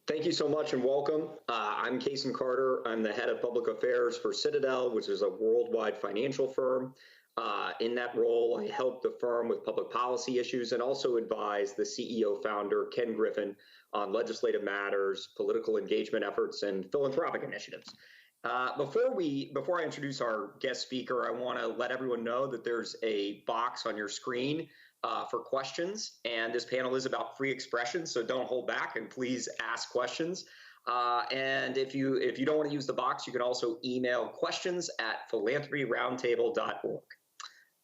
Thank you so much and welcome. I'm Cason Carter. I'm the head of public affairs for Citadel, which is a worldwide financial firm. In that role, I help the firm with public policy issues and also advise the CEO founder, Ken Griffin, on legislative matters, political engagement efforts, and philanthropic initiatives. Before I introduce our guest speaker, I want to let everyone know that there's a box on your screen for questions, and this panel is about free expression, so don't hold back and please ask questions. And if you don't want to use the box, you can also email questions at philanthropyroundtable.org.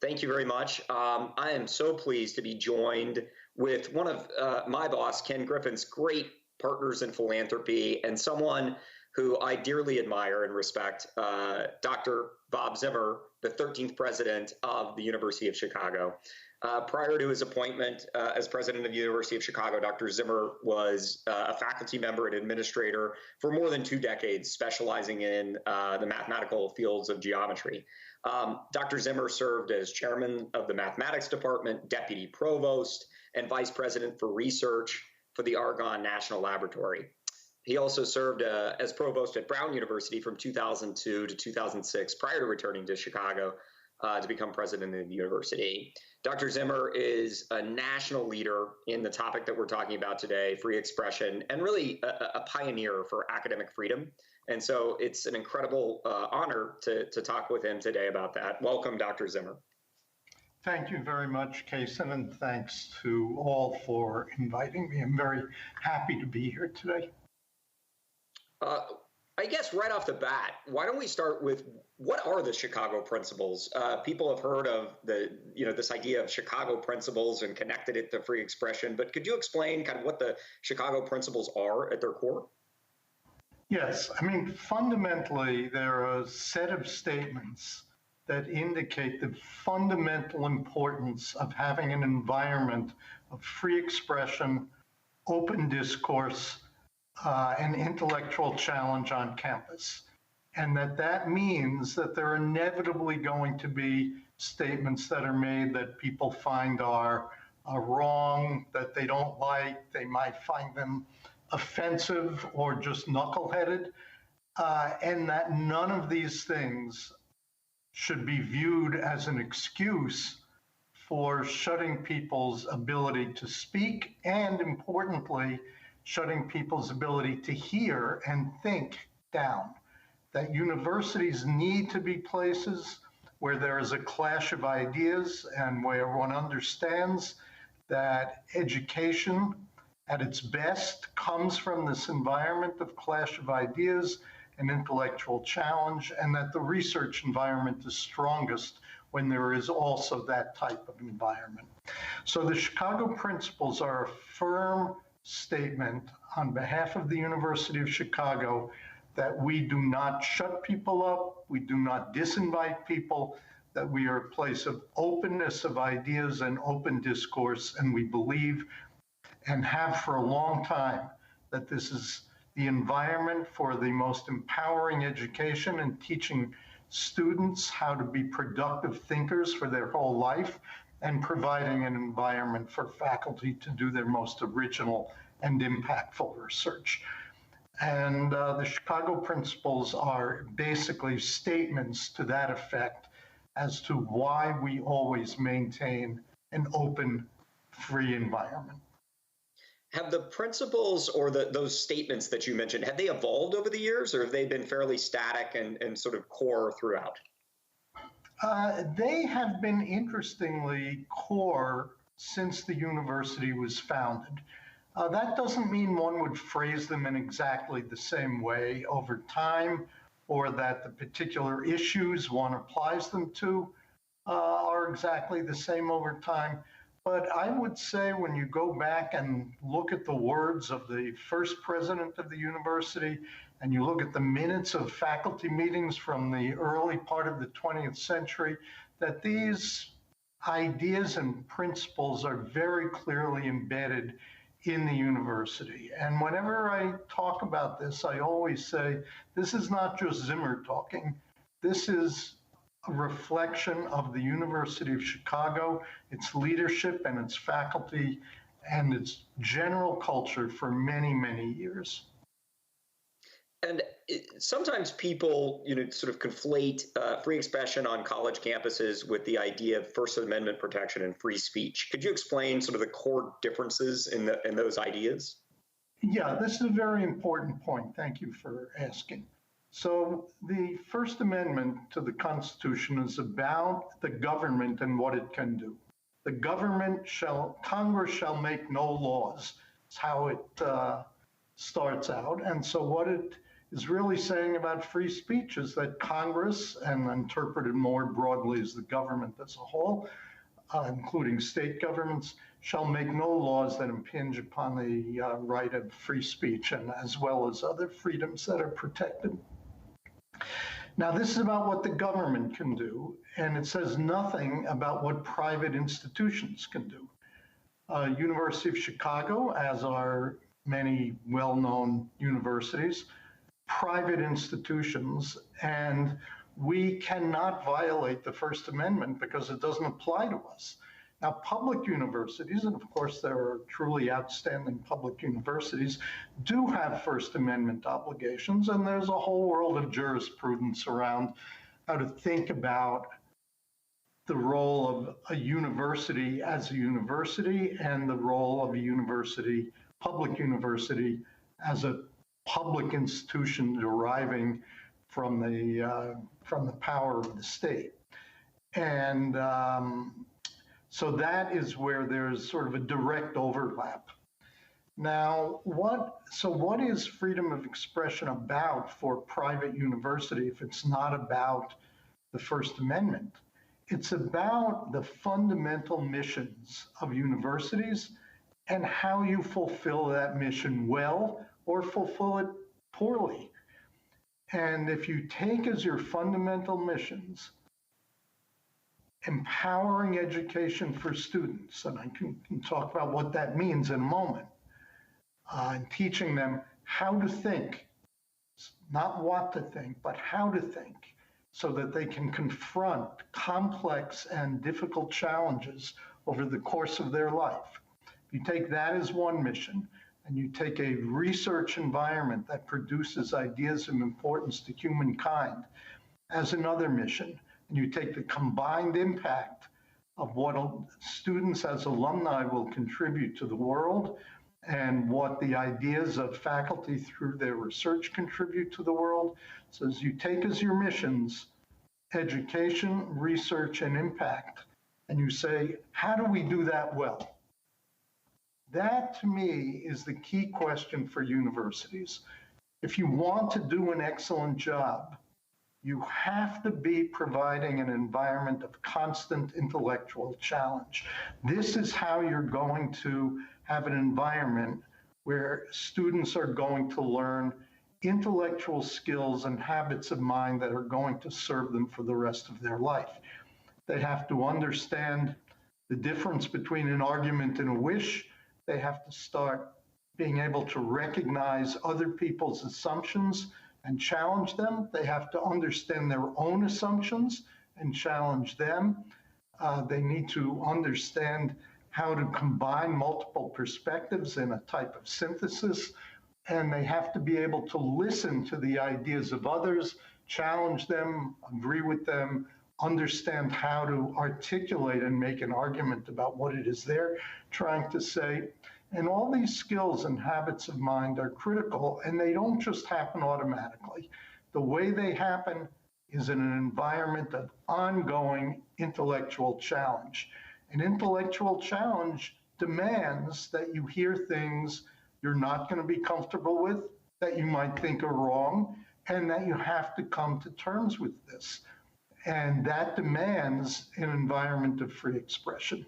Thank you very much. I am so pleased to be joined with one of my boss, Ken Griffin's great partners in philanthropy and someone who I dearly admire and respect, Dr. Bob Zimmer, the 13th president of the University of Chicago. Prior to his appointment as president of the University of Chicago, Dr. Zimmer was a faculty member and administrator for more than 2 decades, specializing in the mathematical fields of geometry. Dr. Zimmer served as chairman of the mathematics department, deputy provost, and vice president for research for the Argonne National Laboratory. He also served as provost at Brown University from 2002 to 2006, prior to returning to Chicago to become president of the university. Dr. Zimmer is a national leader in the topic that we're talking about today, free expression, and really a pioneer for academic freedom. And so it's an incredible honor to talk with him today about that. Welcome, Dr. Zimmer. Thank you very much, Cason, and thanks to all for inviting me. I'm very happy to be here today. I guess right off the bat, why don't we start with what are the Chicago Principles? People have heard of this idea of Chicago Principles and connected it to free expression, but could you explain kind of what the Chicago Principles are at their core? Yes, I mean, fundamentally, they're a set of statements that indicate the fundamental importance of having an environment of free expression, open discourse, and intellectual challenge on campus. And that means that there are inevitably going to be statements that are made that people find are wrong, that they don't like, they might find them offensive or just knuckleheaded, and that none of these things should be viewed as an excuse for shutting people's ability to speak and, importantly, shutting people's ability to hear and think down. That universities need to be places where there is a clash of ideas and where one understands that education at its best comes from this environment of clash of ideas and intellectual challenge, and that the research environment is strongest when there is also that type of environment. So the Chicago Principles are a firm statement on behalf of the University of Chicago that we do not shut people up, we do not disinvite people, that we are a place of openness of ideas and open discourse, and we believe and have for a long time that this is the environment for the most empowering education and teaching students how to be productive thinkers for their whole life, and providing an environment for faculty to do their most original and impactful research. And the Chicago Principles are basically statements to that effect as to why we always maintain an open, free environment. Have the principles or those statements that you mentioned, have they evolved over the years, or have they been fairly static and sort of core throughout? They have been interestingly core since the university was founded. That doesn't mean one would phrase them in exactly the same way over time, or that the particular issues one applies them to are exactly the same over time. But I would say when you go back and look at the words of the first president of the university, and you look at the minutes of faculty meetings from the early part of the 20th century, that these ideas and principles are very clearly embedded in the university. And whenever I talk about this, I always say, this is not just Zimmer talking. This is a reflection of the University of Chicago, its leadership and its faculty, and its general culture for many, many years. And sometimes people, sort of conflate free expression on college campuses with the idea of First Amendment protection and free speech. Could you explain sort of the core differences in those ideas? Yeah, this is a very important point. Thank you for asking. So the First Amendment to the Constitution is about the government and what it can do. Congress shall make no laws. It's how it starts out. And so what it is really saying about free speech is that Congress, and interpreted more broadly as the government as a whole, including state governments, shall make no laws that impinge upon the right of free speech, and as well as other freedoms that are protected. Now, this is about what the government can do, and it says nothing about what private institutions can do. University of Chicago, as are many well-known universities, private institutions, and we cannot violate the First Amendment because it doesn't apply to us. Now, public universities, and of course there are truly outstanding public universities, do have First Amendment obligations, and there's a whole world of jurisprudence around how to think about the role of a university as a university and the role of a university, public university, as a public institution deriving from the power of the state. And so that is where there's sort of a direct overlap. Now, what is freedom of expression about for private university if it's not about the First Amendment? It's about the fundamental missions of universities and how you fulfill that mission well or fulfill it poorly. And if you take as your fundamental missions empowering education for students, and I can talk about what that means in a moment, and teaching them how to think, not what to think, but how to think, so that they can confront complex and difficult challenges over the course of their life. You take that as one mission, and you take a research environment that produces ideas of importance to humankind as another mission, and you take the combined impact of what students as alumni will contribute to the world and what the ideas of faculty through their research contribute to the world. So as you take as your missions education, research, and impact, and you say, how do we do that well? That, to me, is the key question for universities. If you want to do an excellent job, you have to be providing an environment of constant intellectual challenge. This is how you're going to have an environment where students are going to learn intellectual skills and habits of mind that are going to serve them for the rest of their life. They have to understand the difference between an argument and a wish. They have to start being able to recognize other people's assumptions and challenge them. They have to understand their own assumptions and challenge them. They need to understand how to combine multiple perspectives in a type of synthesis. And they have to be able to listen to the ideas of others, challenge them, agree with them, understand how to articulate and make an argument about what it is they're trying to say. And all these skills and habits of mind are critical, and they don't just happen automatically. The way they happen is in an environment of ongoing intellectual challenge. And intellectual challenge demands that you hear things you're not going to be comfortable with, that you might think are wrong, and that you have to come to terms with this. And that demands an environment of free expression.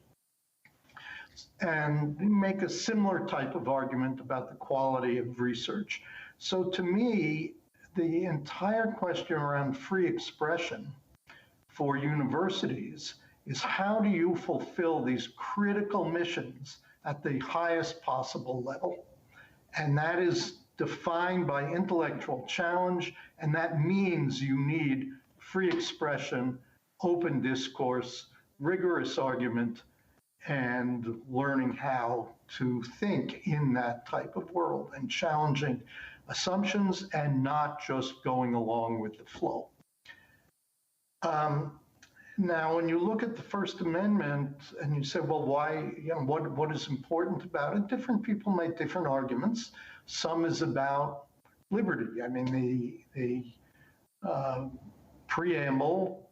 And make a similar type of argument about the quality of research. So to me, the entire question around free expression for universities is how do you fulfill these critical missions at the highest possible level? And that is defined by intellectual challenge, and that means you need free expression, open discourse, rigorous argument, and learning how to think in that type of world and challenging assumptions and not just going along with the flow. Now, when you look at the First Amendment and you say, well, why, what is important about it? Different people make different arguments. Some is about liberty. I mean, the preamble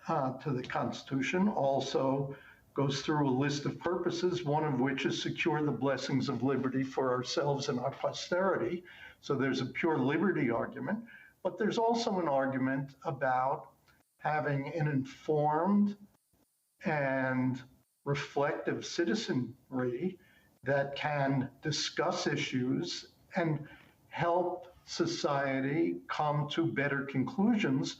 to the Constitution also goes through a list of purposes, one of which is secure the blessings of liberty for ourselves and our posterity. So there's a pure liberty argument, but there's also an argument about having an informed and reflective citizenry that can discuss issues and help society come to better conclusions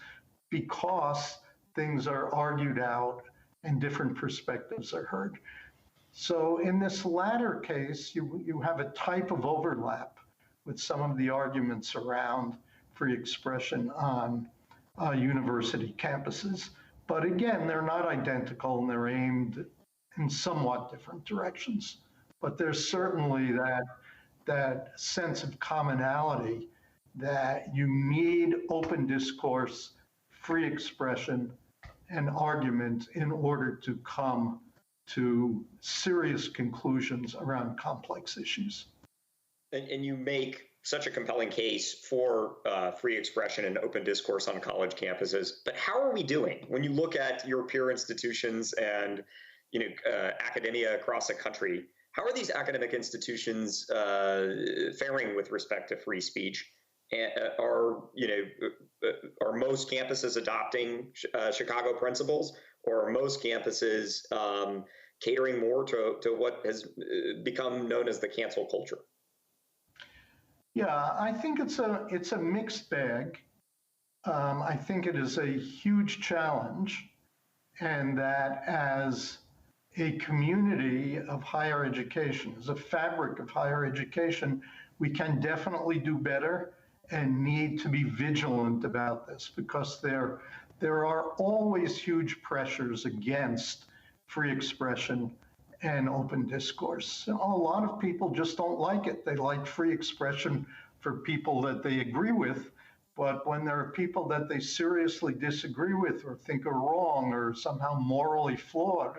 because things are argued out and different perspectives are heard. So in this latter case, you have a type of overlap with some of the arguments around free expression on university campuses. But again, they're not identical and they're aimed in somewhat different directions. But there's certainly that sense of commonality that you need open discourse, free expression, and argument in order to come to serious conclusions around complex issues. And you make such a compelling case for free expression and open discourse on college campuses. But how are we doing when you look at your peer institutions and academia across the country? How are these academic institutions faring with respect to free speech? And are most campuses adopting Chicago principles, or are most campuses catering more to what has become known as the cancel culture? Yeah, I think it's a mixed bag. I think it is a huge challenge, and that as a community of higher education, as a fabric of higher education, we can definitely do better and need to be vigilant about this, because there are always huge pressures against free expression and open discourse. A lot of people just don't like it. They like free expression for people that they agree with, but when there are people that they seriously disagree with or think are wrong or somehow morally flawed,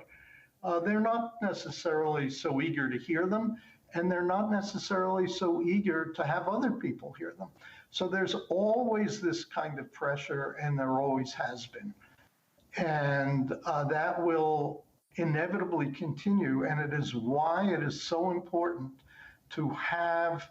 they're not necessarily so eager to hear them, and they're not necessarily so eager to have other people hear them. So there's always this kind of pressure, and there always has been. And that will inevitably continue, and it is why it is so important to have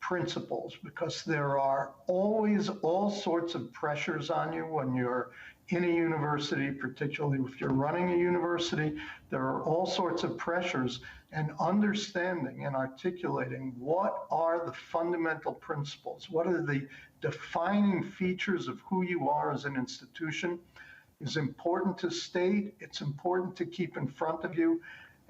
principles, because there are always all sorts of pressures on you when you're in a university, particularly if you're running a university. There are all sorts of pressures, and understanding and articulating what are the fundamental principles, what are the defining features of who you are as an institution, is important to state, it's important to keep in front of you,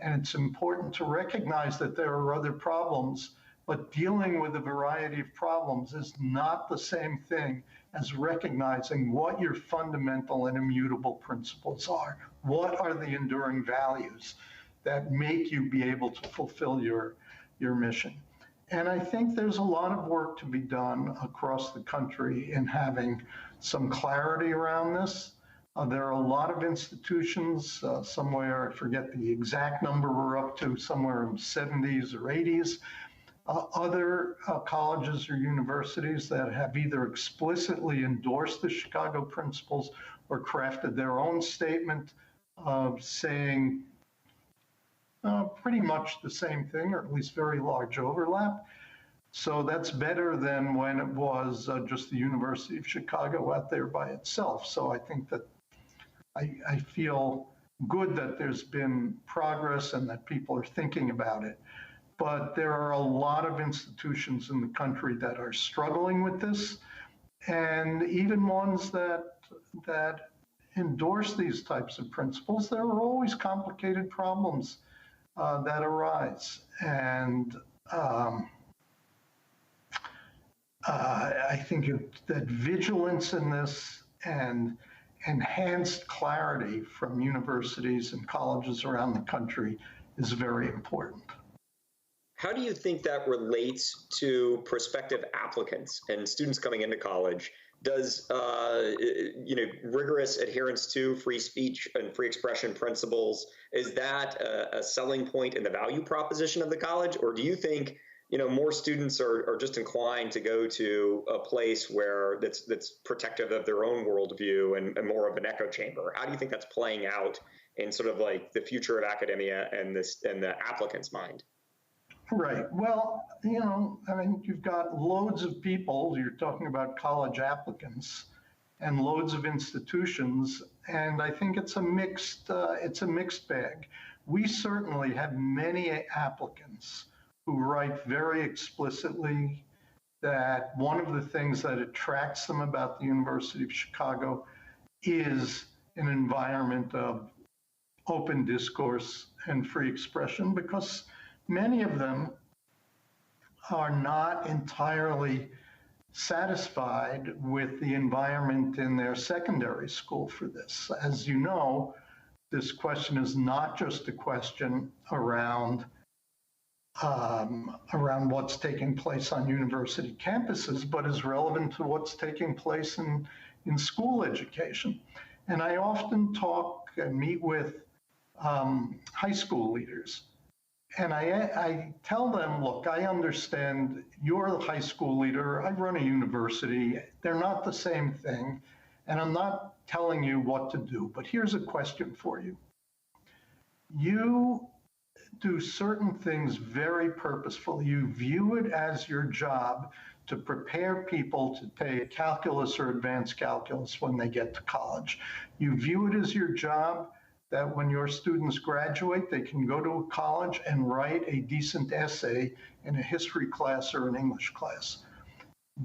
and it's important to recognize that there are other problems, but dealing with a variety of problems is not the same thing as recognizing what your fundamental and immutable principles are. What are the enduring values that make you be able to fulfill your mission? And I think there's a lot of work to be done across the country in having some clarity around this. There are a lot of institutions, somewhere, I forget the exact number we're up to, somewhere in the 70s or 80s, other colleges or universities that have either explicitly endorsed the Chicago principles or crafted their own statement saying pretty much the same thing, or at least very large overlap. So that's better than when it was just the University of Chicago out there by itself. So I think that I feel good that there's been progress and that people are thinking about it. But there are a lot of institutions in the country that are struggling with this, and even ones that endorse these types of principles. There are always complicated problems that arise, and I think that vigilance in this and enhanced clarity from universities and colleges around the country is very important. How do you think that relates to prospective applicants and students coming into college? Does rigorous adherence to free speech and free expression principles, is that a selling point in the value proposition of the college, or do you think more students are just inclined to go to a place where that's protective of their own worldview and more of an echo chamber? How do you think that's playing out in sort of like the future of academia and the applicant's mind? Right. Well, you've got loads of people, you're talking about college applicants, and loads of institutions, and I think it's a mixed bag. We certainly have many applicants who write very explicitly that one of the things that attracts them about the University of Chicago is an environment of open discourse and free expression, because many of them are not entirely satisfied with the environment in their secondary school for this. As you know, this question is not just a question around what's taking place on university campuses, but is relevant to what's taking place in school education. And I often talk and meet with high school leaders. And I tell them, look, I understand you're the high school leader, I run a university, they're not the same thing, and I'm not telling you what to do, but here's a question for you. You do certain things very purposefully. You view it as your job to prepare people to take calculus or advanced calculus when they get to college. You view it as your job that when your students graduate, they can go to a college and write a decent essay in a history class or an English class.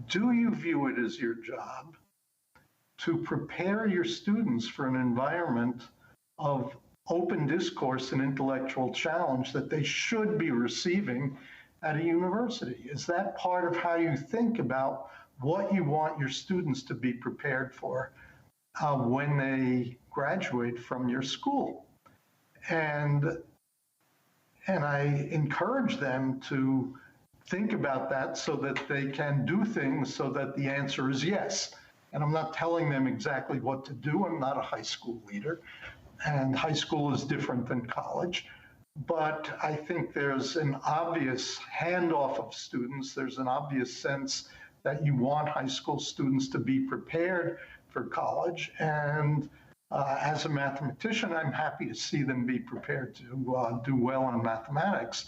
Do you view it as your job to prepare your students for an environment of open discourse and intellectual challenge that they should be receiving at a university? Is that part of how you think about what you want your students to be prepared for when they graduate from your school? And I encourage them to think about that so that they can do things so that the answer is yes. And I'm not telling them exactly what to do. I'm not a high school leader, and high school is different than college. But I think there's an obvious handoff of students. There's an obvious sense that you want high school students to be prepared for college. And as a mathematician, I'm happy to see them be prepared to do well in mathematics.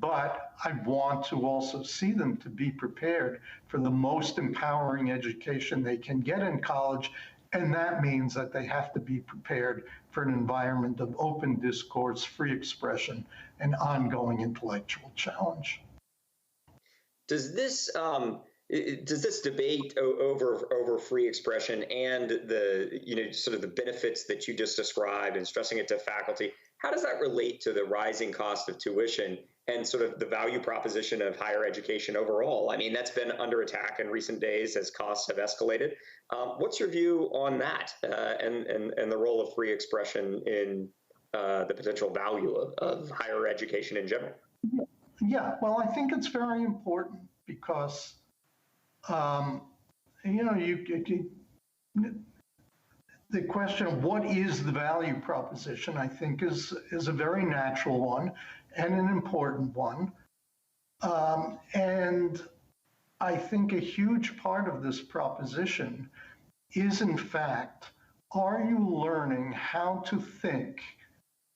But I want to also see them to be prepared for the most empowering education they can get in college. And that means that they have to be prepared for an environment of open discourse, free expression, and ongoing intellectual challenge. Does this debate over free expression and the sort of the benefits that you just described and stressing it to faculty, how does that relate to the rising cost of tuition and sort of the value proposition of higher education overall? I mean, that's been under attack in recent days as costs have escalated. What's your view on that and the role of free expression in the potential value of higher education in general? Yeah, well, I think it's very important because, the question of what is the value proposition, I think, is a very natural one and an important one. And I think a huge part of this proposition is, in fact, are you learning how to think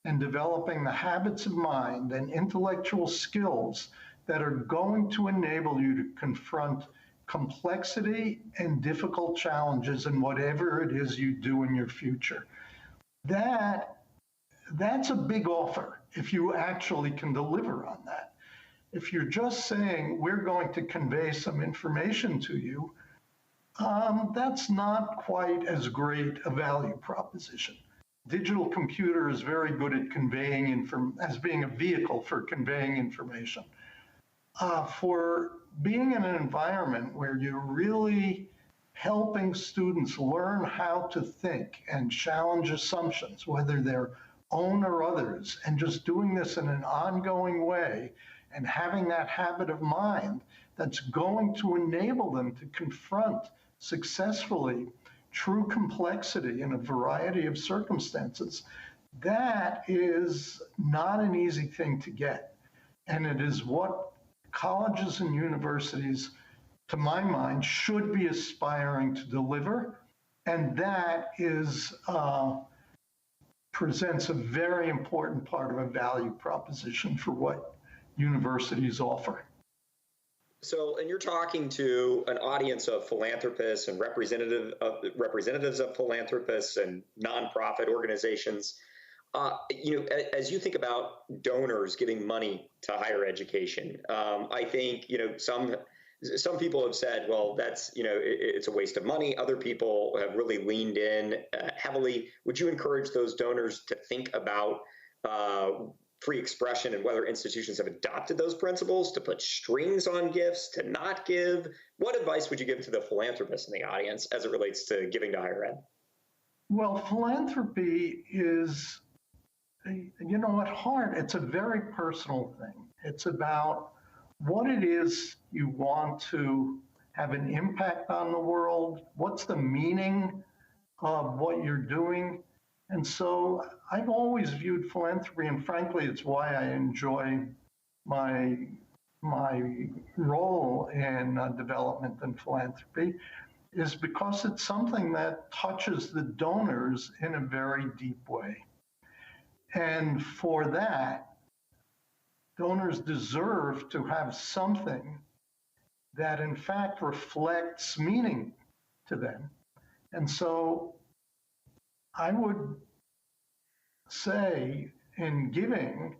and developing the habits of mind and intellectual skills that are going to enable you to confront complexity and difficult challenges in whatever it is you do in your future? That's a big offer if you actually can deliver on that. If you're just saying, we're going to convey some information to you, that's not quite as great a value proposition. Digital computer is very good at conveying as being a vehicle for conveying information. For being in an environment where you're really helping students learn how to think and challenge assumptions, whether they're own or others, and just doing this in an ongoing way and having that habit of mind that's going to enable them to confront successfully true complexity in a variety of circumstances, that is not an easy thing to get. And it is what colleges and universities, to my mind, should be aspiring to deliver. And that is presents a very important part of a value proposition for what universities offer. So, and you're talking to an audience of philanthropists and representatives of philanthropists and nonprofit organizations. As you think about donors giving money to higher education, I think, some people have said, well, that's, it's a waste of money. Other people have really leaned in heavily. Would you encourage those donors to think about free expression and whether institutions have adopted those principles, to put strings on gifts, to not give? What advice would you give to the philanthropists in the audience as it relates to giving to higher ed? Well, philanthropy is, at heart, it's a very personal thing. It's about what it is you want to have an impact on the world, what's the meaning of what you're doing. And so I've always viewed philanthropy, and frankly, it's why I enjoy my role in development and philanthropy, is because it's something that touches the donors in a very deep way. And for that, donors deserve to have something that in fact reflects meaning to them. And so I would say in giving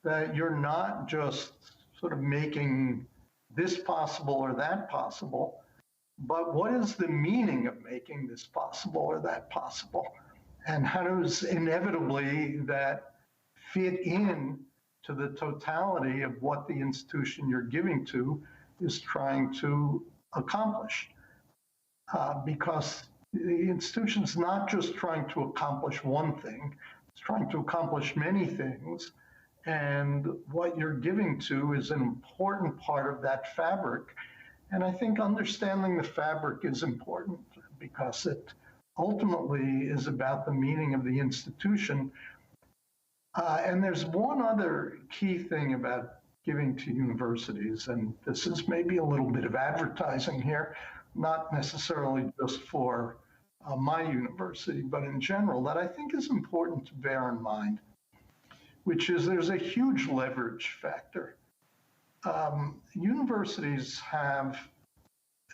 that you're not just sort of making this possible or that possible, but what is the meaning of making this possible or that possible? And how does inevitably that fit in to the totality of what the institution you're giving to is trying to accomplish? Because the institution's not just trying to accomplish one thing, it's trying to accomplish many things. And what you're giving to is an important part of that fabric. And I think understanding the fabric is important because it ultimately is about the meaning of the institution. And there's one other key thing about giving to universities, and this is maybe a little bit of advertising here, not necessarily just for my university, but in general, that I think is important to bear in mind, which is there's a huge leverage factor. Universities have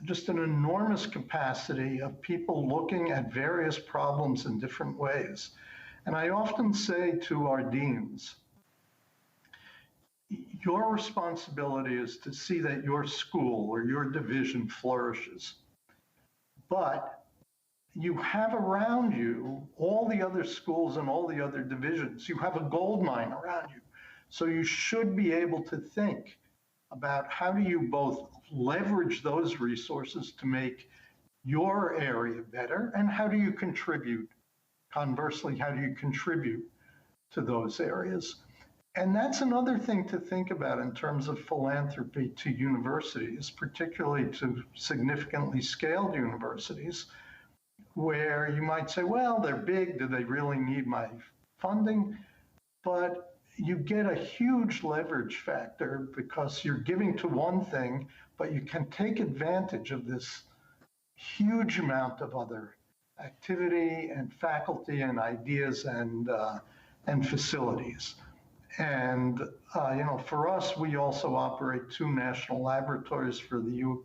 just an enormous capacity of people looking at various problems in different ways. And I often say to our deans, your responsibility is to see that your school or your division flourishes. But you have around you all the other schools and all the other divisions. You have a gold mine around you. So you should be able to think about how do you both leverage those resources to make your area better, and how do you contribute? Conversely, how do you contribute to those areas? And that's another thing to think about in terms of philanthropy to universities, particularly to significantly scaled universities, where you might say, well, they're big, do they really need my funding? But you get a huge leverage factor because you're giving to one thing, but you can take advantage of this huge amount of other activity and faculty and ideas and facilities. And for us, we also operate 2 national laboratories for the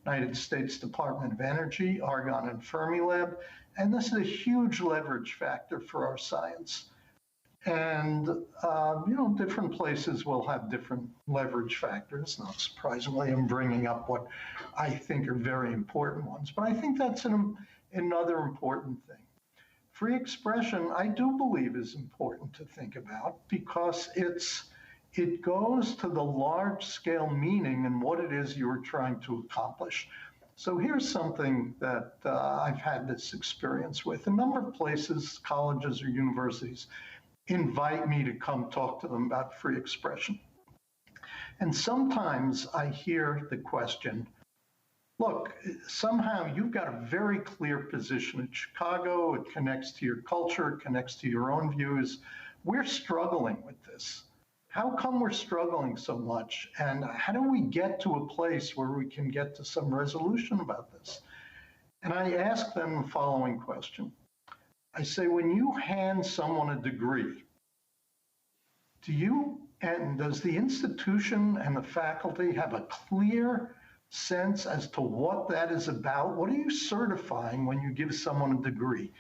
United States Department of Energy, Argonne and Fermilab, and this is a huge leverage factor for our science. And different places will have different leverage factors. Not surprisingly, I'm bringing up what I think are very important ones, but I think that's another important thing. Free expression, I do believe, is important to think about because it goes to the large-scale meaning and what it is you're trying to accomplish. So here's something that I've had this experience with. A number of places, colleges or universities, invite me to come talk to them about free expression. And sometimes I hear the question, look, somehow you've got a very clear position in Chicago. It connects to your culture, it connects to your own views. We're struggling with this. How come we're struggling so much? And how do we get to a place where we can get to some resolution about this? And I ask them the following question. I say, when you hand someone a degree, does the institution and the faculty have a clear sense as to what that is about? What are you certifying when you give someone a degree?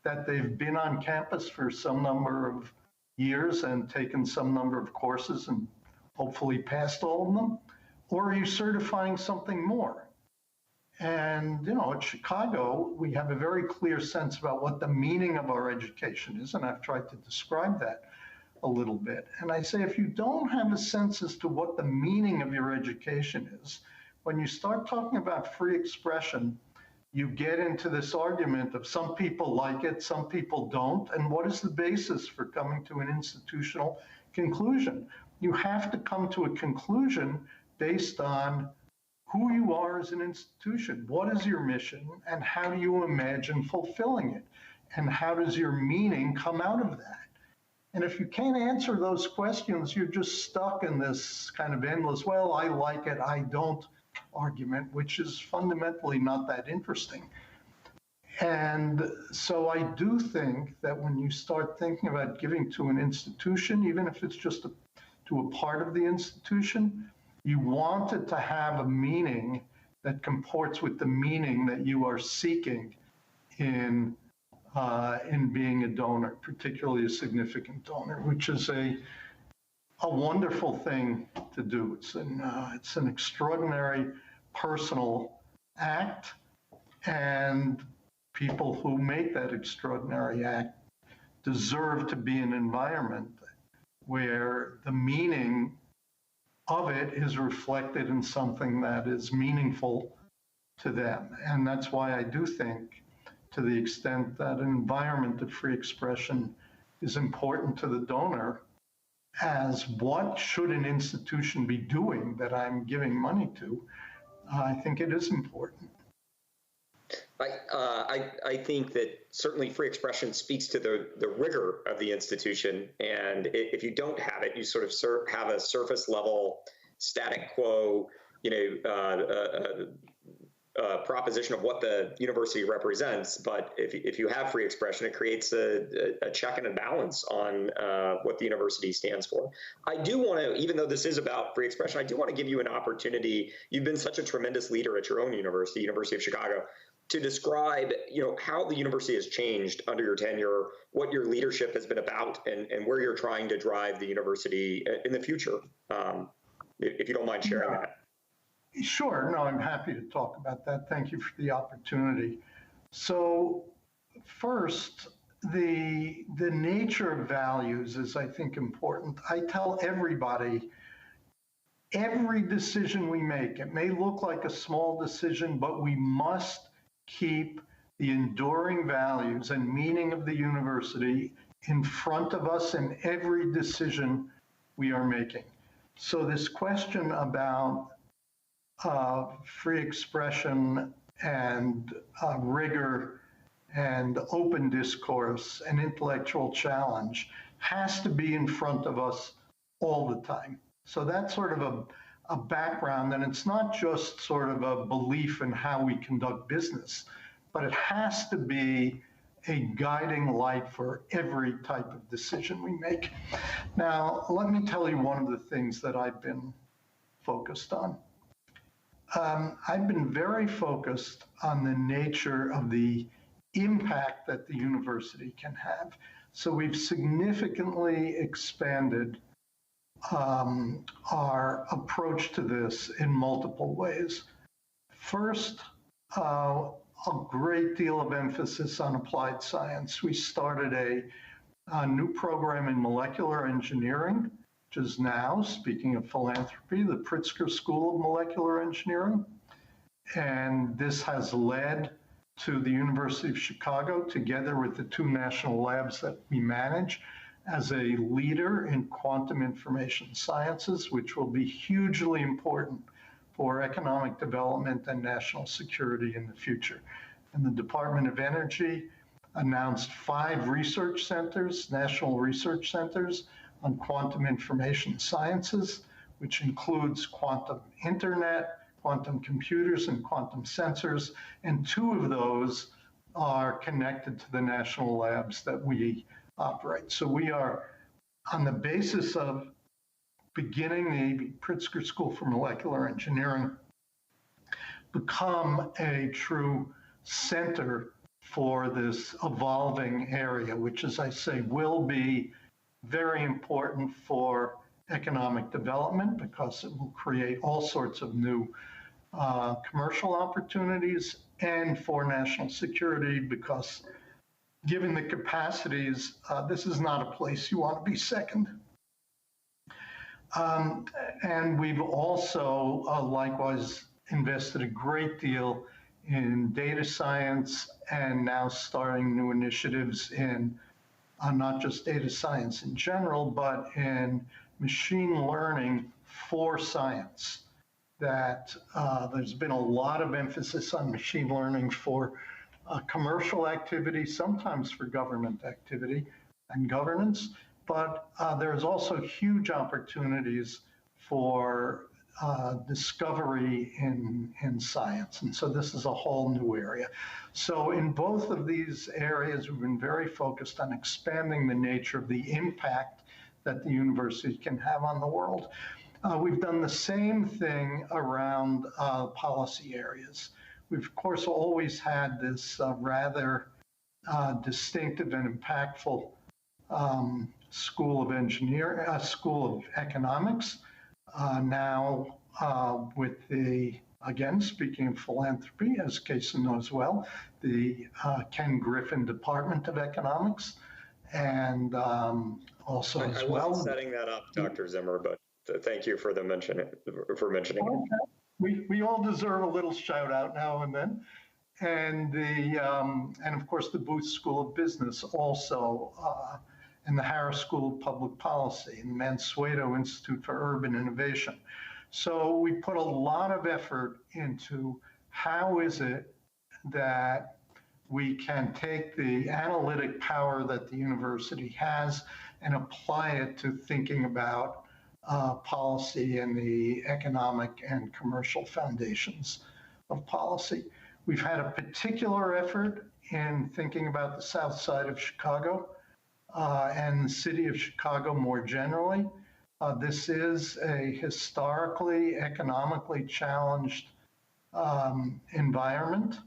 That they've been on campus for some number of years and taken some number of courses and hopefully passed all of them? Or are you certifying something more? And, at Chicago, we have a very clear sense about what the meaning of our education is, and I've tried to describe that a little bit. And I say, if you don't have a sense as to what the meaning of your education is, when you start talking about free expression, you get into this argument of some people like it, some people don't, and what is the basis for coming to an institutional conclusion? You have to come to a conclusion based on who you are as an institution. What is your mission, and how do you imagine fulfilling it? And how does your meaning come out of that? And if you can't answer those questions, you're just stuck in this kind of endless, well, I like it, I don't argument, which is fundamentally not that interesting. And so I do think that when you start thinking about giving to an institution, even if it's just to a part of the institution, you want it to have a meaning that comports with the meaning that you are seeking in being a donor, particularly a significant donor, which is a wonderful thing to do. It's an extraordinary personal act, and people who make that extraordinary act deserve to be in an environment where the meaning of it is reflected in something that is meaningful to them. And that's why I do think, to the extent that an environment of free expression is important to the donor, as what should an institution be doing that I'm giving money to, I think it is important. I think that certainly free expression speaks to the rigor of the institution, and if you don't have it, you sort of have a surface level, static quo, proposition of what the university represents. But if you have free expression, it creates a check and a balance on what the university stands for. I do want to, even though this is about free expression, I do want to give you an opportunity. You've been such a tremendous leader at your own university, University of Chicago, to describe, how the university has changed under your tenure, what your leadership has been about, and where you're trying to drive the university in the future. If you don't mind sharing that. Sure. No, I'm happy to talk about that. Thank you for the opportunity. So first, the nature of values is, I think, important. I tell everybody, every decision we make, it may look like a small decision, but we must keep the enduring values and meaning of the university in front of us in every decision we are making. So this question about free expression and rigor and open discourse and intellectual challenge has to be in front of us all the time. So that's sort of a background, and it's not just sort of a belief in how we conduct business, but it has to be a guiding light for every type of decision we make. Now, let me tell you one of the things that I've been focused on. I've been very focused on the nature of the impact that the university can have. So we've significantly expanded our approach to this in multiple ways. First, a great deal of emphasis on applied science. We started a new program in molecular engineering, which is now, speaking of philanthropy, the Pritzker School of Molecular Engineering. And this has led to the University of Chicago, together with the two national labs that we manage, as a leader in quantum information sciences, which will be hugely important for economic development and national security in the future. And the Department of Energy announced 5 research centers, national research centers on quantum information sciences, which includes quantum internet, quantum computers, and quantum sensors. And 2 of those are connected to the national labs that we operate. So we are, on the basis of beginning the Pritzker School for Molecular Engineering, become a true center for this evolving area, which, as I say, will be very important for economic development because it will create all sorts of new commercial opportunities, and for national security because given the capacities, this is not a place you want to be second. And we've also likewise invested a great deal in data science and now starting new initiatives in not just data science in general, but in machine learning for science. That there's been a lot of emphasis on machine learning for commercial activity, sometimes for government activity and governance, but there's also huge opportunities for discovery in science. And so this is a whole new area. So in both of these areas, we've been very focused on expanding the nature of the impact that the university can have on the world. We've done the same thing around policy areas. We've, of course, always had this rather distinctive and impactful School of Economics. Now, with the, again, speaking of philanthropy, as Cason knows well, the Ken Griffin Department of Economics, and also as well. I wasn't setting that up, Dr. Zimmer, but thank you for mentioning it. We all deserve a little shout out now and then. And and of course the Booth School of Business also, and the Harris School of Public Policy, and the Mansueto Institute for Urban Innovation. So we put a lot of effort into how is it that we can take the analytic power that the university has and apply it to thinking about policy and the economic and commercial foundations of policy. We've had a particular effort in thinking about the South Side of Chicago and the city of Chicago more generally. This is a historically, economically challenged environment.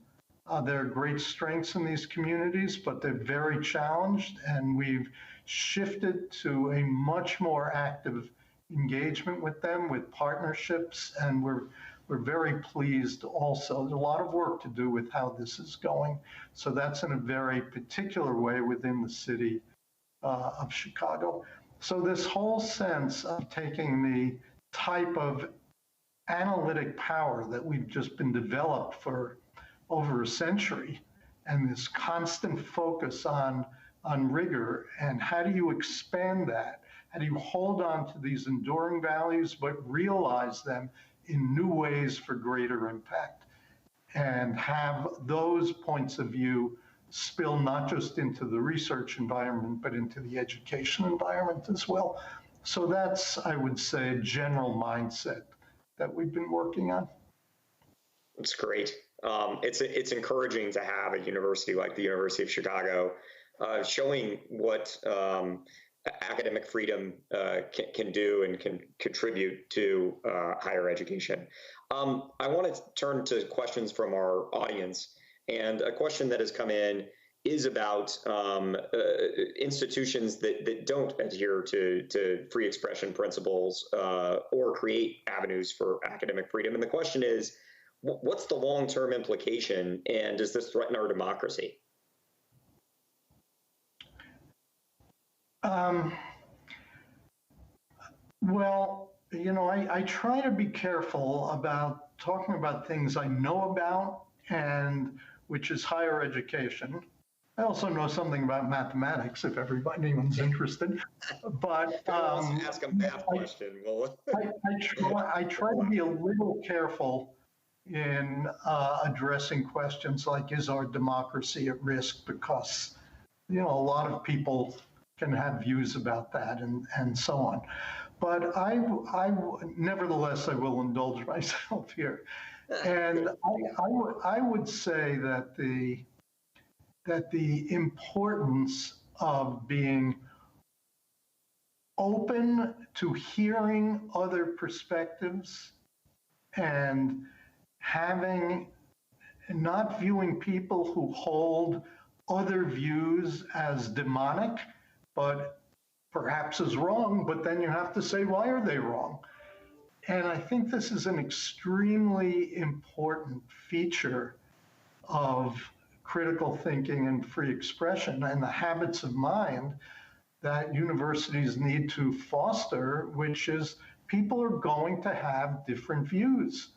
There are great strengths in these communities, but they're very challenged, and we've shifted to a much more active engagement with them, with partnerships, and we're very pleased also. There's a lot of work to do with how this is going. So that's in a very particular way within the city of Chicago. So this whole sense of taking the type of analytic power that we've just been developed for over a century, and this constant focus on rigor, and how do you expand that? How do you hold on to these enduring values, but realize them in new ways for greater impact, and have those points of view spill not just into the research environment, but into the education environment as well. So that's, I would say, a general mindset that we've been working on. That's great. It's encouraging to have a university like the University of Chicago showing what academic freedom can do and can contribute to higher education. I want to turn to questions from our audience, and a question that has come in is about institutions that don't adhere to free expression principles or create avenues for academic freedom. And the question is, what's the long-term implication, and does this threaten our democracy? Well, you know, I try to be careful about talking about things I know about, and which is higher education, I also know something about mathematics if anyone's interested. But If anyone wants to ask a math question, well, I try to be a little careful in addressing questions like, is our democracy at risk? Because, a lot of people can have views about that and so on. But nevertheless, I will indulge myself here. And I would say that the importance of being open to hearing other perspectives and not viewing people who hold other views as demonic, but perhaps as wrong, but then you have to say, why are they wrong? And I think this is an extremely important feature of critical thinking and free expression and the habits of mind that universities need to foster, which is people are going to have different views.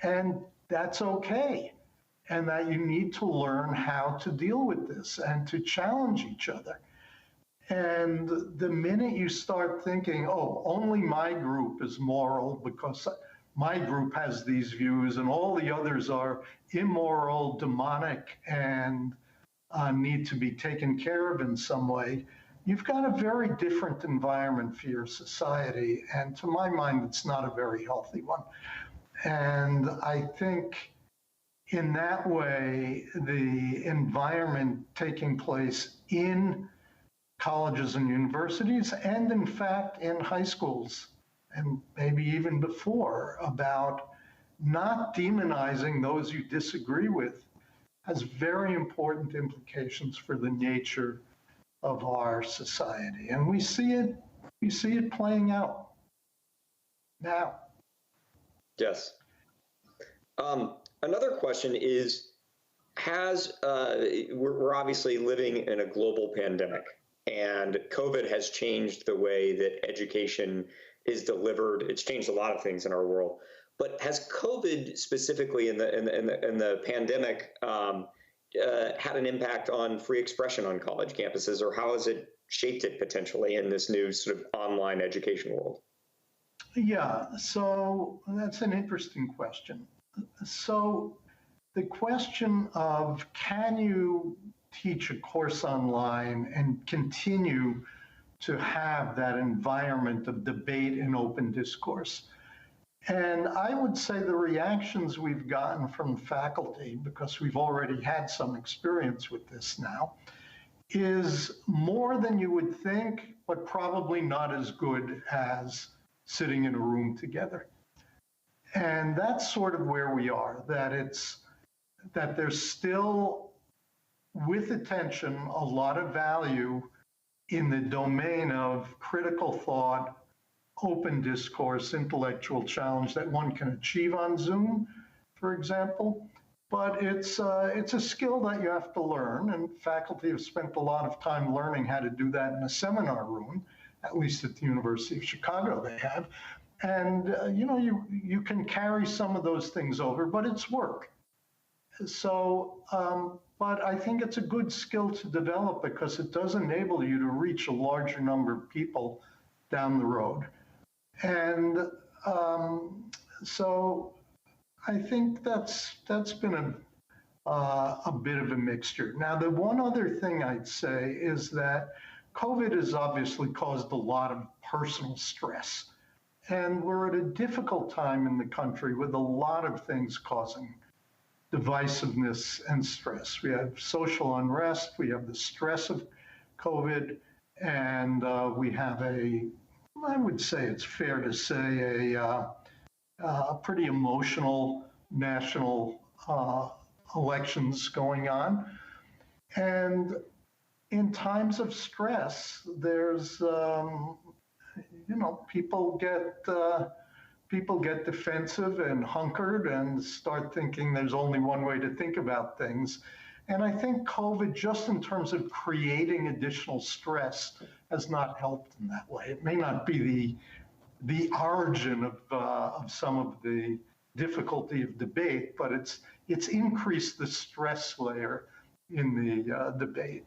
And that's okay. And that you need to learn how to deal with this and to challenge each other. And the minute you start thinking, oh, only my group is moral because my group has these views and all the others are immoral, demonic, and need to be taken care of in some way, you've got a very different environment for your society. And to my mind, it's not a very healthy one. And I think in that way, the environment taking place in colleges and universities, and in fact in high schools, and maybe even before, about not demonizing those you disagree with, has very important implications for the nature of our society. And we see it playing out now. Yes. Another question is, we're obviously living in a global pandemic, and COVID has changed the way that education is delivered. It's changed a lot of things in our world. But has COVID specifically in the pandemic had an impact on free expression on college campuses, or how has it shaped it potentially in this new sort of online education world? Yeah, so that's an interesting question. So the question of, can you teach a course online and continue to have that environment of debate and open discourse? And I would say the reactions we've gotten from faculty, because we've already had some experience with this now, is more than you would think, but probably not as good as sitting in a room together. And that's sort of where we are, that there's still, with attention, a lot of value in the domain of critical thought, open discourse, intellectual challenge that one can achieve on Zoom, for example. But it's a skill that you have to learn, and faculty have spent a lot of time learning how to do that in a seminar room, at least at the University of Chicago they have. And you can carry some of those things over, but it's work. So, but I think it's a good skill to develop because it does enable you to reach a larger number of people down the road. And so I think that's been a bit of a mixture. Now, the one other thing I'd say is that COVID has obviously caused a lot of personal stress. And we're at a difficult time in the country with a lot of things causing divisiveness and stress. We have social unrest, we have the stress of COVID, and we have I would say it's fair to say, a pretty emotional national elections going on. And in times of stress, there's, people get defensive and hunkered and start thinking there's only one way to think about things. And I think COVID, just in terms of creating additional stress, has not helped in that way. It may not be the origin of some of the difficulty of debate, but it's increased the stress layer in the debate.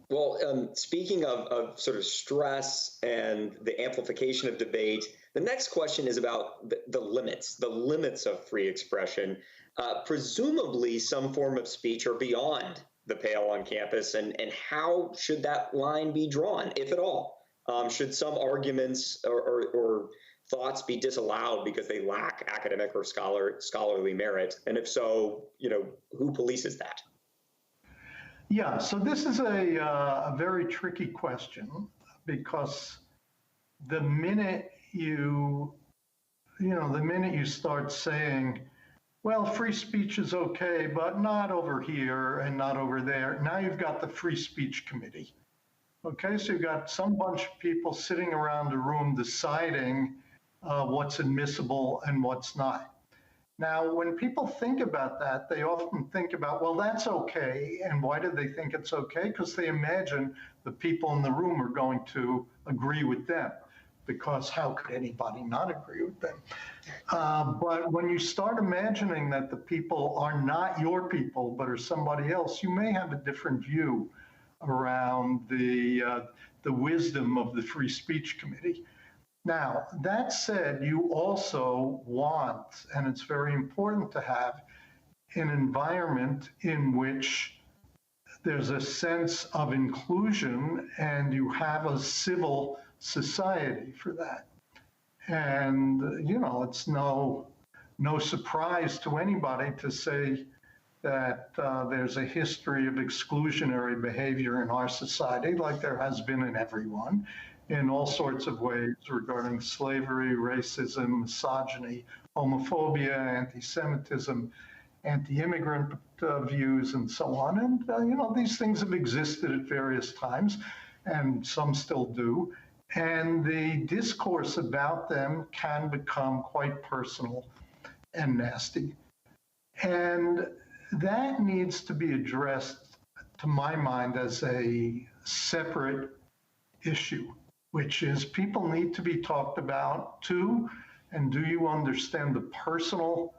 Well, speaking of sort of stress and the amplification of debate, the next question is about the limits of free expression. Presumably, some form of speech are beyond the pale on campus, and how should that line be drawn, if at all? Should some arguments or thoughts be disallowed because they lack academic or scholarly merit? And if so, who polices that? Yeah, so this is a very tricky question, because the minute you start saying, well, free speech is okay, but not over here and not over there, now you've got the Free Speech Committee. Okay, so you've got some bunch of people sitting around a room deciding what's admissible and what's not. Now, when people think about that, they often think about, well, that's okay. And why do they think it's okay? Because they imagine the people in the room are going to agree with them, because how could anybody not agree with them? But when you start imagining that the people are not your people, but are somebody else, you may have a different view around the wisdom of the Free Speech Committee. Now, that said, you also want, and it's very important to have, an environment in which there's a sense of inclusion and you have a civil society for that. And, it's no surprise to anybody to say that there's a history of exclusionary behavior in our society, like there has been in everyone, in all sorts of ways regarding slavery, racism, misogyny, homophobia, anti-Semitism, anti-immigrant views, and so on. And, these things have existed at various times, and some still do. And the discourse about them can become quite personal and nasty. And that needs to be addressed, to my mind, as a separate issue, which is people need to be talked about too. And do you understand the personal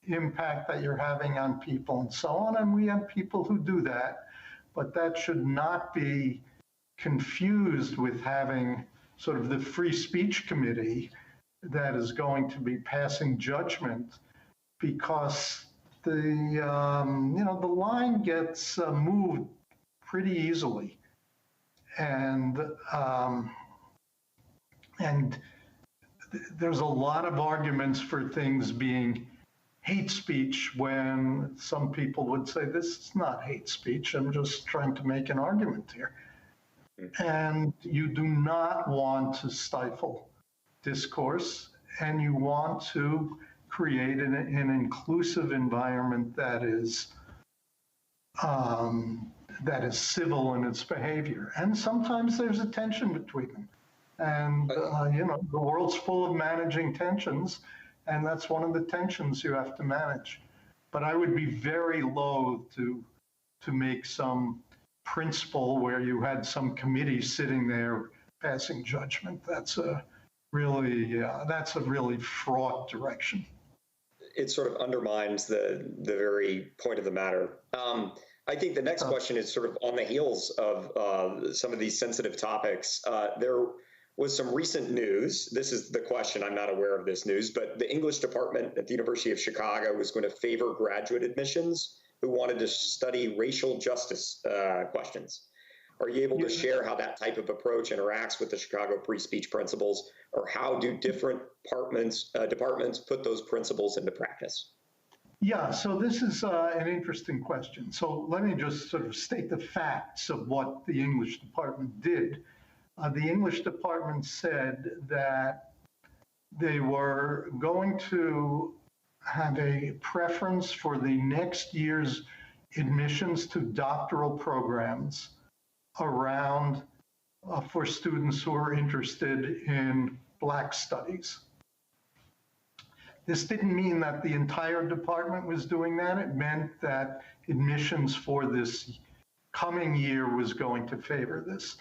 impact that you're having on people and so on? And we have people who do that, but that should not be confused with having sort of the Free Speech Committee that is going to be passing judgment, because the line gets moved pretty easily. And there's a lot of arguments for things being hate speech, when some people would say, this is not hate speech, I'm just trying to make an argument here. And you do not want to stifle discourse, and you want to create an inclusive environment that is civil in its behavior. And sometimes there's a tension between them. And, the world's full of managing tensions, and that's one of the tensions you have to manage. But I would be very loath to make some principle where you had some committee sitting there passing judgment. That's a really fraught direction. It sort of undermines the very point of the matter. I think the next question is sort of on the heels of some of these sensitive topics. There was some recent news. This is the question. I'm not aware of this news, but the English department at the University of Chicago was going to favor graduate admissions who wanted to study racial justice questions. Are you able to share how that type of approach interacts with the Chicago free speech principles, or how do different departments put those principles into practice? Yeah, so this is an interesting question. So let me just sort of state the facts of what the English department did. The English department said that they were going to have a preference for the next year's admissions to doctoral programs around for students who are interested in Black studies. This didn't mean that the entire department was doing that. It meant that admissions for this coming year was going to favor this.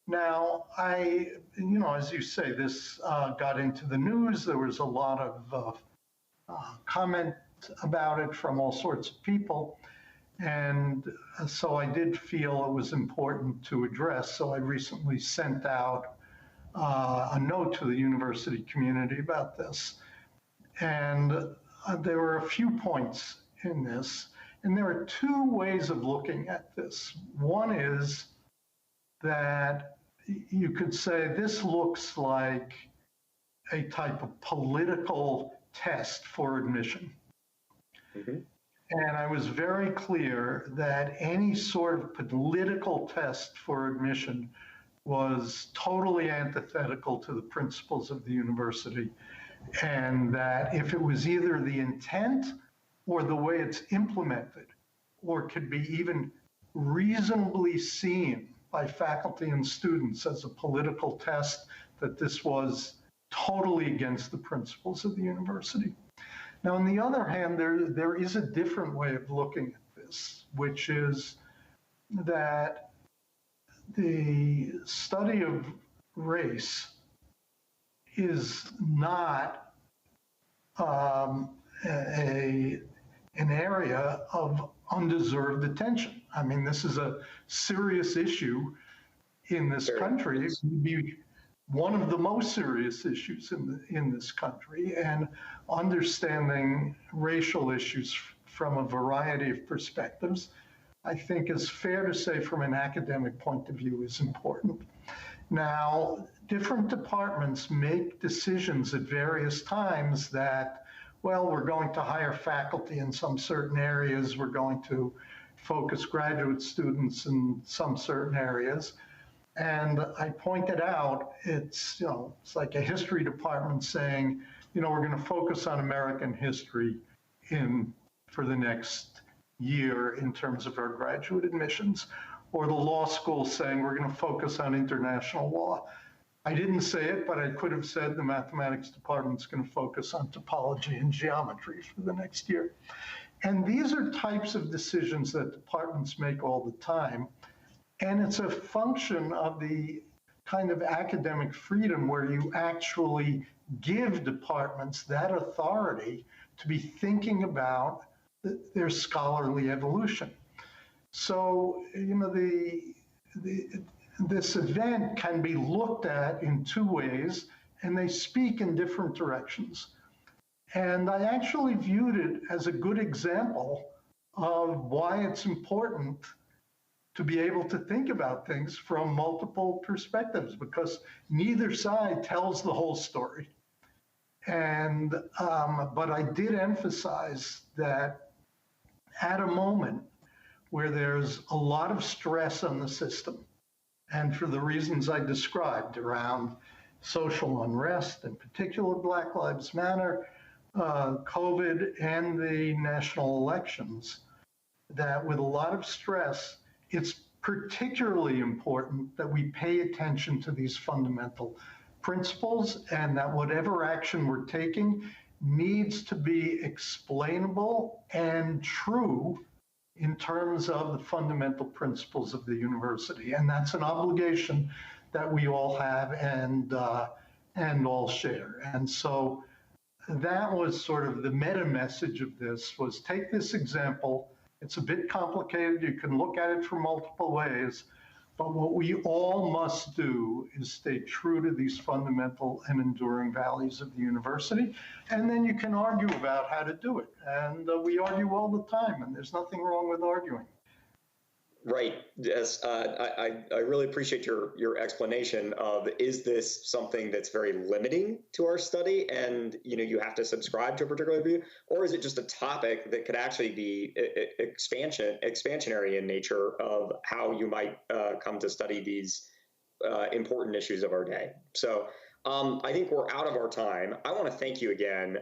Now, as you say, this got into the news. There was a lot of comment about it from all sorts of people. And so I did feel it was important to address. So I recently sent out a note to the university community about this. And there were a few points in this. And there are two ways of looking at this. One is that you could say this looks like a type of political test for admission. Mm-hmm. And I was very clear that any sort of political test for admission was totally antithetical to the principles of the university, and that if it was either the intent or the way it's implemented, or could be even reasonably seen by faculty and students as a political test, that this was totally against the principles of the university. Now, on the other hand, there is a different way of looking at this, which is that the study of race is not an area of undeserved attention. I mean, this is a serious issue in this country. It would be one of the most serious issues in this country, and understanding racial issues from a variety of perspectives, I think is fair to say from an academic point of view is important. Now, different departments make decisions at various times that, well, we're going to hire faculty in some certain areas, we're going to focus graduate students in some certain areas. And I pointed out, it's like a history department saying, we're going to focus on American history for the next year in terms of our graduate admissions, or the law school saying we're going to focus on international law. I didn't say it, but I could have said the mathematics department's going to focus on topology and geometry for the next year. And these are types of decisions that departments make all the time. And it's a function of the kind of academic freedom where you actually give departments that authority to be thinking about their scholarly evolution. So, this event can be looked at in two ways, and they speak in different directions. And I actually viewed it as a good example of why it's important to be able to think about things from multiple perspectives, because neither side tells the whole story. And, but I did emphasize that at a moment where there's a lot of stress on the system, and for the reasons I described around social unrest, in particular Black Lives Matter, COVID, and the national elections, that with a lot of stress, it's particularly important that we pay attention to these fundamental principles, and that whatever action we're taking needs to be explainable and true in terms of the fundamental principles of the university. And that's an obligation that we all have and all share. And so that was sort of the meta message of this, was take this example. It's a bit complicated. You can look at it from multiple ways, but what we all must do is stay true to these fundamental and enduring values of the university. And then you can argue about how to do it. And we argue all the time, and there's nothing wrong with arguing. Right. Yes. I really appreciate your explanation of, is this something that's very limiting to our study and you have to subscribe to a particular view, or is it just a topic that could actually be expansionary in nature of how you might come to study these important issues of our day? So I think we're out of our time. I want to thank you again.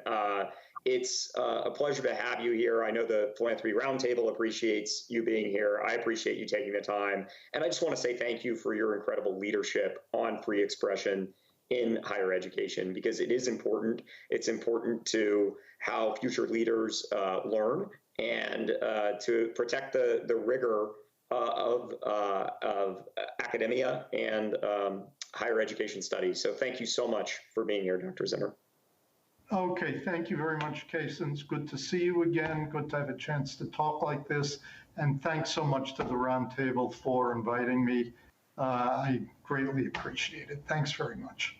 It's a pleasure to have you here. I know the Philanthropy Roundtable appreciates you being here. I appreciate you taking the time. And I just want to say thank you for your incredible leadership on free expression in higher education, because it is important. It's important to how future leaders learn, and to protect the rigor of academia and higher education studies. So thank you so much for being here, Dr. Zimmer. Okay, thank you very much, Cason. It's good to see you again. Good to have a chance to talk like this. And thanks so much to the Roundtable for inviting me. I greatly appreciate it. Thanks very much.